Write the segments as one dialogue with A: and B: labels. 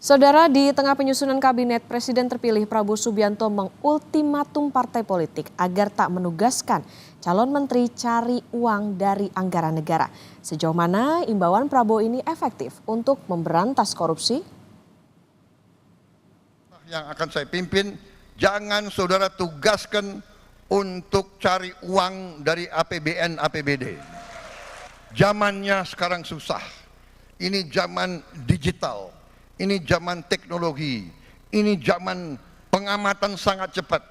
A: Saudara, di tengah penyusunan kabinet, Presiden terpilih Prabowo Subianto mengultimatum partai politik agar tak menugaskan calon menteri cari uang dari anggaran negara. Sejauh mana imbauan Prabowo ini efektif untuk memberantas korupsi?
B: Yang akan saya pimpin, jangan saudara tugaskan untuk cari uang dari APBN, APBD. Zamannya sekarang susah, ini zaman digital. Ini zaman teknologi, ini zaman pengamatan sangat cepat.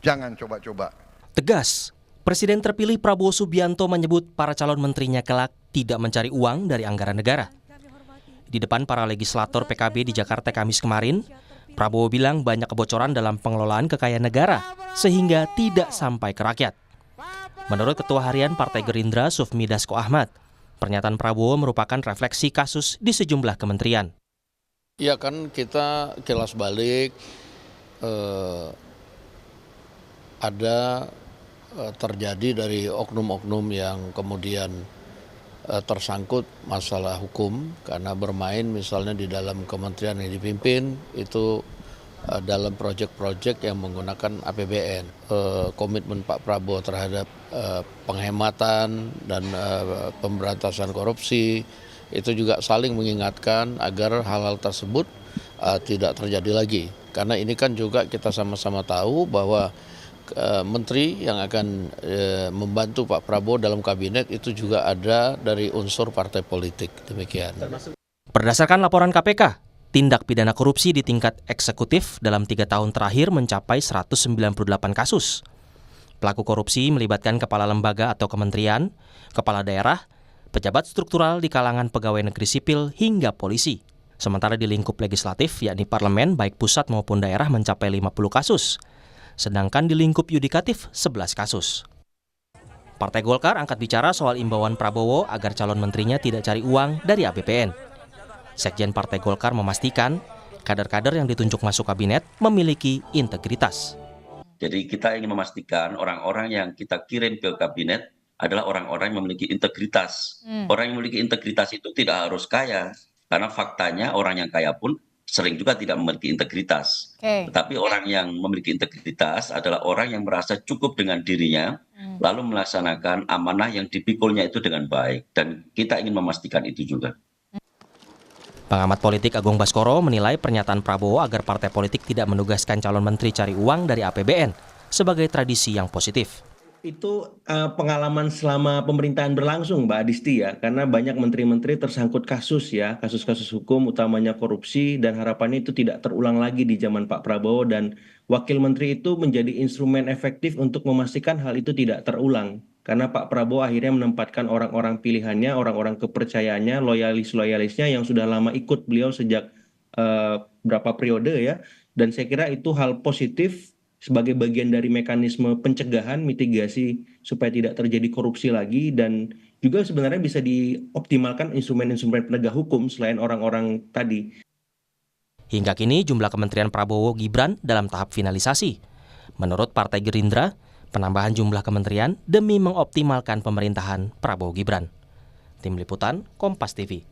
B: Jangan coba-coba.
C: Tegas, Presiden terpilih Prabowo Subianto menyebut para calon menterinya kelak tidak mencari uang dari anggaran negara. Di depan para legislator PKB di Jakarta Kamis kemarin, Prabowo bilang banyak kebocoran dalam pengelolaan kekayaan negara sehingga tidak sampai ke rakyat. Menurut Ketua Harian Partai Gerindra Sufmi Dasko Ahmad, pernyataan Prabowo merupakan refleksi kasus di sejumlah kementerian.
D: Ya kan kita kilas balik, ada terjadi dari oknum-oknum yang kemudian tersangkut masalah hukum karena bermain misalnya di dalam kementerian yang dipimpin itu dalam proyek-proyek yang menggunakan APBN. Komitmen Pak Prabowo terhadap penghematan dan pemberantasan korupsi itu juga saling mengingatkan agar hal-hal tersebut tidak terjadi lagi. Karena ini kan juga kita sama-sama tahu bahwa menteri yang akan membantu Pak Prabowo dalam kabinet itu juga ada dari unsur partai politik. Demikian.
C: Berdasarkan laporan KPK, tindak pidana korupsi di tingkat eksekutif dalam 3 tahun terakhir mencapai 198 kasus. Pelaku korupsi melibatkan kepala lembaga atau kementerian, kepala daerah, pejabat struktural di kalangan pegawai negeri sipil hingga polisi. Sementara di lingkup legislatif, yakni parlemen baik pusat maupun daerah mencapai 50 kasus. Sedangkan di lingkup yudikatif 11 kasus. Partai Golkar angkat bicara soal imbauan Prabowo agar calon menterinya tidak cari uang dari APBN. Sekjen Partai Golkar memastikan kader-kader yang ditunjuk masuk kabinet memiliki integritas.
E: Jadi kita ingin memastikan orang-orang yang kita kirim ke kabinet adalah orang-orang yang memiliki integritas. Orang yang memiliki integritas itu tidak harus kaya, karena faktanya orang yang kaya pun sering juga tidak memiliki integritas. Tetapi orang yang memiliki integritas adalah orang yang merasa cukup dengan dirinya, lalu melaksanakan amanah yang dipikulnya itu dengan baik. Dan kita ingin memastikan itu juga.
C: Pengamat politik Agung Baskoro menilai pernyataan Prabowo agar partai politik tidak menugaskan calon menteri cari uang dari APBN sebagai tradisi yang positif.
F: Itu pengalaman selama pemerintahan berlangsung, Mbak Adisti ya, karena banyak menteri-menteri tersangkut kasus ya, kasus-kasus hukum utamanya korupsi, dan harapannya itu tidak terulang lagi di zaman Pak Prabowo, dan wakil menteri itu menjadi instrumen efektif untuk memastikan hal itu tidak terulang. Karena Pak Prabowo akhirnya menempatkan orang-orang pilihannya, orang-orang kepercayaannya, loyalis-loyalisnya yang sudah lama ikut beliau sejak berapa periode ya. Dan saya kira itu hal positif sebagai bagian dari mekanisme pencegahan, mitigasi supaya tidak terjadi korupsi lagi. Dan juga sebenarnya bisa dioptimalkan instrumen-instrumen penegak hukum selain orang-orang tadi.
C: Hingga kini jumlah kementerian Prabowo Gibran dalam tahap finalisasi. Menurut Partai Gerindra, penambahan jumlah kementerian demi mengoptimalkan pemerintahan Prabowo Gibran. Tim Liputan, Kompas TV.